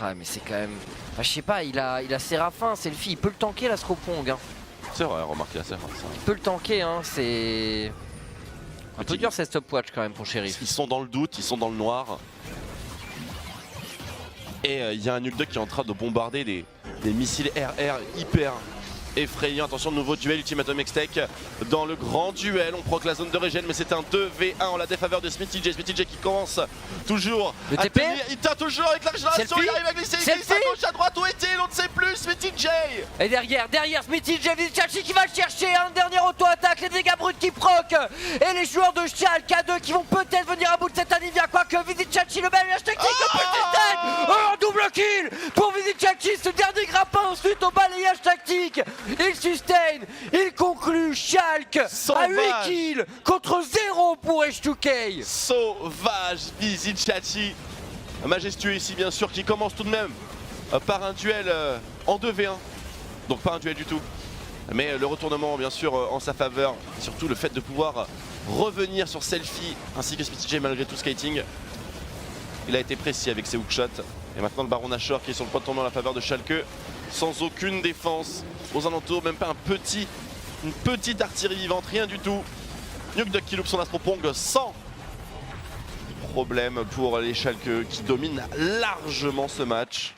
Ah, mais c'est quand même. Ah, je sais pas, il a Séraphin, Selfie, il peut le tanker l'Astropong. Hein. C'est vrai, remarquez, c'est vrai. Il peut le tanker, hein, c'est. Un peu dur cette stopwatch quand même pour Sheriff. Ils sont dans le doute, ils sont dans le noir. Et il y a un Nuke Duck qui est en train de bombarder des missiles RR hyper effrayants. Attention, nouveau duel Ultimatum X-Tech dans le grand duel. On proc la zone de régène, mais c'est un 2v1 en la défaveur de Smithy J. Smithy J qui commence toujours à tenir. Il tient toujours avec la régénération. Il arrive à glisser, il glisse à gauche, à droite. Où est-il? On ne sait plus. Smithy J. Et derrière Smithy J, Vizicacci qui va chercher un dernier auto-attaque. Les dégâts bruts qui proc. Et les joueurs de Schalke K2 qui vont peut-être venir à bout de cette Anivia. Quoique Vizicacci, le bel tactique, le petit tag. Oh, double kill pour Vizicacci. Ce dernier grappin ensuite au balayage tactique. Il sustain, il conclut Schalke à 8 kills contre 0 pour H2K. Sauvage Vizicacci, majestueux ici bien sûr, qui commence tout de même par un duel en 2v1. Donc pas un duel du tout. Mais le retournement bien sûr en sa faveur. Surtout le fait de pouvoir revenir sur Selfie ainsi que Smithy J malgré tout skating. Il a été précis avec ses hookshots. Et maintenant le Baron Nashor qui est sur le point de tomber en la faveur de Schalke. Sans aucune défense aux alentours, même pas une petite artillerie vivante, rien du tout. Nuke Duck qui loupe son Astropong sans problème pour les Schalke qui dominent largement ce match.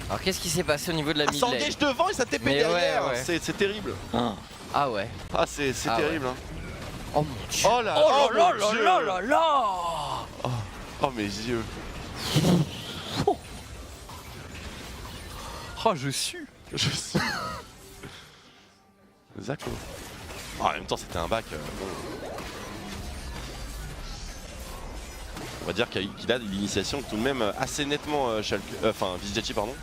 Alors qu'est-ce qui s'est passé au niveau de la mid lane? Ça engage devant et ça TP derrière, c'est terrible. Ah ouais. Ah c'est terrible. Ouais. Oh mon dieu. Oh là oh là là là là là. Oh mes yeux. Oh je suis. Zako. Oh, en même temps c'était un bac. On va dire qu'il a l'initiation tout de même assez nettement Vizicacci pardon.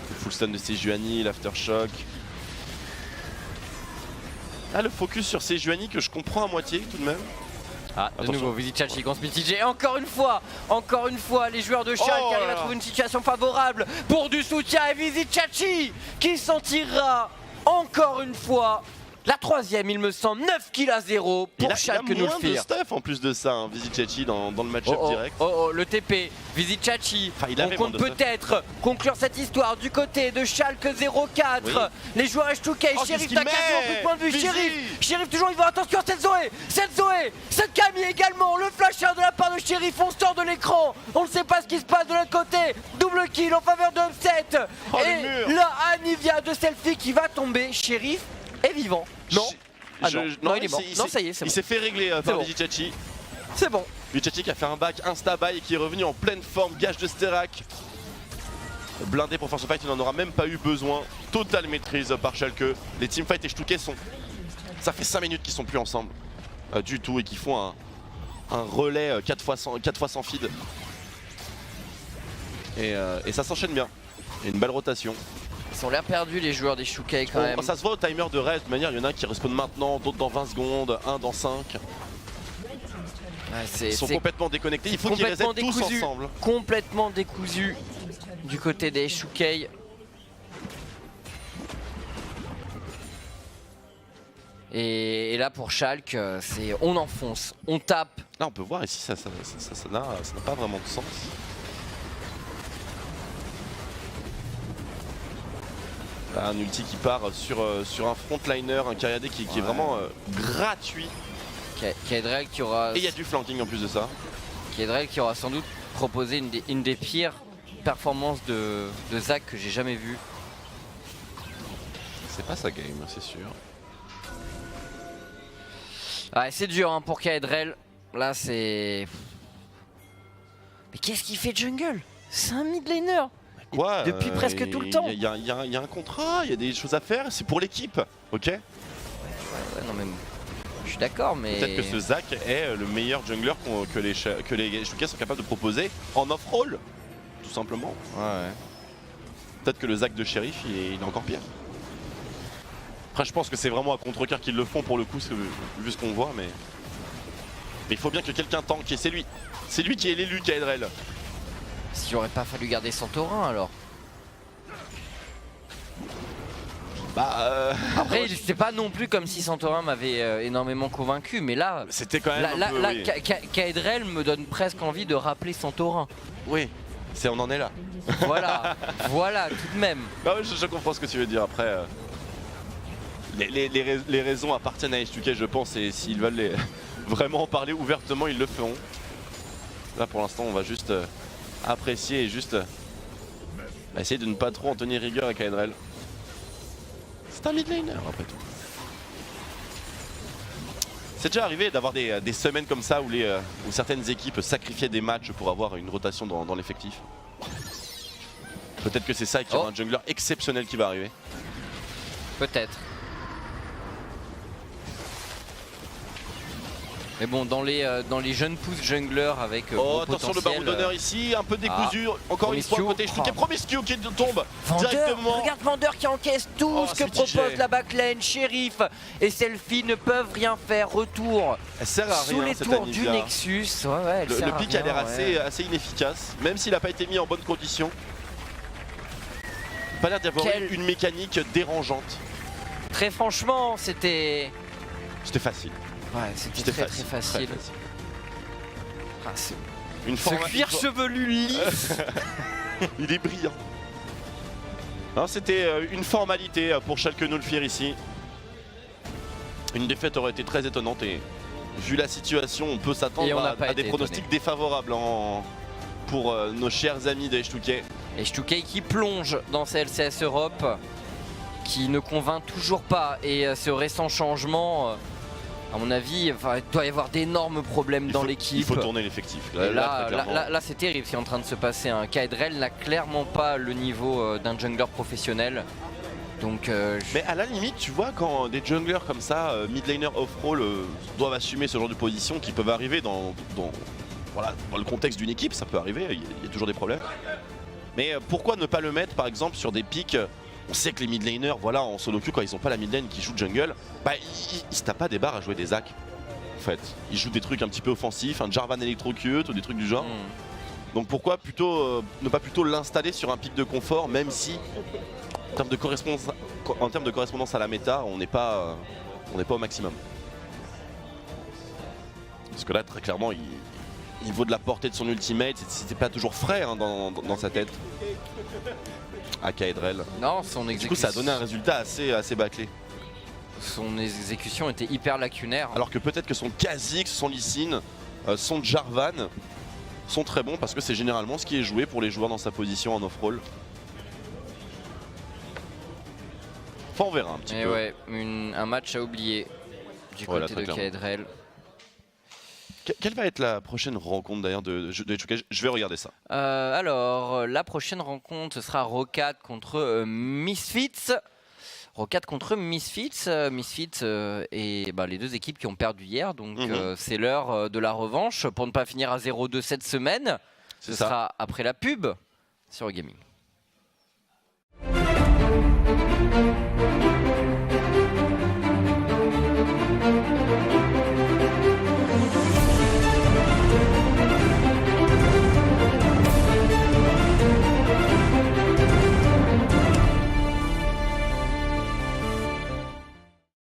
Le full stun de Sejuani, l'aftershock. Ah le focus sur Sejuani que je comprends à moitié tout de même. Ah, de nouveau, Vizicacci contre Smithy J. Encore une fois, les joueurs de Schalke arrivent à trouver une situation favorable pour du soutien et Vizicacci qui s'en tirera encore une fois La troisième, il me semble, 9 kills à 0 pour Schalke 04. Il a moins de stuff en plus de ça, hein, Vizicachi dans le match-up direct. Le TP, Vizicachi. Enfin, on compte peut-être conclure cette histoire du côté de Schalke 04. Oui. Les joueurs H2K, Sheriff n'a quasiment plus de point de vue. Sheriff toujours vivant, attention à cette Zoé, cette Camille également. Le flasher de la part de Sheriff, on sort de l'écran. On ne sait pas ce qui se passe de l'autre côté. Double kill en faveur de Upset. Et là, Anivia de Selfie qui va tomber. Sheriff est vivant. Non. Non, il est mort. Non, ça y est, c'est bon. Il s'est fait régler par Vizicachi. C'est bon. Vizicachi qui a fait un back insta-buy et qui est revenu en pleine forme, gage de Sterak. Blindé pour faire ce fight, il n'en aura même pas eu besoin. Totale maîtrise par Schalke. Les teamfights et Stuke sont... Ça fait 5 minutes qu'ils sont plus ensemble du tout et qu'ils font un relais 4 fois sans feed. Et ça s'enchaîne bien. Il y a une belle rotation. Ils ont l'air perdus les joueurs des Shukai quand même. Ça se voit au timer de reste, de manière il y en a un qui respawn maintenant, d'autres dans 20 secondes, un dans 5. Ils sont complètement déconnectés, il faut qu'ils resettent tous ensemble. Complètement décousus du côté des Shukai. Et là pour Schalke, c'est on enfonce, on tape. Là on peut voir ici, ça n'a pas vraiment de sens. Là, un ulti qui part sur un frontliner, un Kyriadé qui est vraiment gratuit. Kaedrel qui aura... Et il y a du flanking en plus de ça. Kaedrel qui aura sans doute proposé une des pires performances de Zach que j'ai jamais vu. C'est pas sa game, c'est sûr. Ouais, c'est dur hein, pour Kaedrel. Là c'est... Mais qu'est-ce qu'il fait jungle? C'est un mid laner. Quoi, depuis presque tout le temps. Il y a un contrat, il y a des choses à faire, c'est pour l'équipe, ok? Ouais, non mais je suis d'accord, mais... Peut-être que ce Zach est le meilleur jungler que les Shukai sont capables de proposer en off-roll, tout simplement. Ouais. Peut-être que le Zach de Sheriff, il est encore pire. Après, je pense que c'est vraiment à contre-cœur qu'ils le font pour le coup, vu ce qu'on voit, mais il faut bien que quelqu'un tank, et c'est lui. C'est lui qui est l'élu Kaedrel. S'il aurait pas fallu garder Santorin alors. Après c'est pas non plus comme si Santorin m'avait énormément convaincu, mais là c'était quand même Kaedrel me donne presque envie de rappeler Santorin. Oui, on en est là. Voilà tout de même. Bah oui, je comprends ce que tu veux dire. Après les raisons appartiennent à H2K je pense, et s'ils veulent vraiment en parler ouvertement ils le feront. Là pour l'instant on va juste apprécier et juste essayer de ne pas trop en tenir rigueur avec Kaedrel. C'est un mid laner après tout. C'est déjà arrivé d'avoir des semaines comme ça où certaines équipes sacrifiaient des matchs pour avoir une rotation dans l'effectif. Peut-être que c'est ça qui aura un jungler exceptionnel qui va arriver. Peut-être. Mais bon, dans les jeunes pousses junglers avec attention le baron d'honneur ici, un peu décousu, encore une fois côté Stuke, Promiscu qui tombe directement. Regarde Vander qui encaisse tout ce que propose la backlane, Sheriff et Selfie ne peuvent rien faire, retour elle sert à sous rien, les tours du Nexus. Le pick a l'air assez inefficace, même s'il n'a pas été mis en bonne condition. Pas l'air d'y avoir une mécanique dérangeante. Très franchement, c'était facile. Ouais, c'était très facile. Ce cuir chevelu lisse. Il est brillant. C'était une formalité pour Schalke 04 ici. Une défaite aurait été très étonnante et vu la situation, on peut s'attendre à des pronostics défavorables pour nos chers amis de H2K. H2K qui plonge dans ces LCS Europe, qui ne convainc toujours pas, et ce récent changement... À mon avis, il doit y avoir d'énormes problèmes dans l'équipe. Il faut tourner l'effectif. Là c'est terrible ce qui est en train de se passer. Kaedrel n'a clairement pas le niveau d'un jungler professionnel. Donc, mais à la limite, tu vois, quand des junglers comme ça, mid laner off-roll, doivent assumer ce genre de position qui peuvent arriver dans le contexte d'une équipe, ça peut arriver, il y a toujours des problèmes. Mais pourquoi ne pas le mettre par exemple sur des pics? On sait que les mid laners, en solo queue, quand ils ont pas la mid lane qui joue jungle, ils se tapent pas des barres à jouer des Zac. En fait, ils jouent des trucs un petit peu offensifs, un Jarvan électrocute ou des trucs du genre. Donc pourquoi ne pas plutôt l'installer sur un pic de confort, même si en termes de correspondance à la méta, on n'est pas On n'est pas au maximum. Parce que là, très clairement, il vaut de la portée de son ultimate. C'était pas toujours frais hein, dans sa tête. Akaedrel. Non, son exécution. Du coup, ça a donné un résultat assez bâclé. Son exécution était hyper lacunaire. Alors que peut-être que son Kha'Zix, son Lee Sin, son Jarvan sont très bons parce que c'est généralement ce qui est joué pour les joueurs dans sa position en off-roll. Enfin, on verra un petit peu. Ouais, un match à oublier du côté de Akaedrel. Quelle va être la prochaine rencontre d'ailleurs de H2K? Je vais regarder ça. Alors, la prochaine rencontre sera Roccat contre Misfits. Roccat contre Misfits. Misfits et les deux équipes qui ont perdu hier. Donc, c'est l'heure de la revanche pour ne pas finir à 0-2 cette semaine. Ce sera après la pub sur Gaming.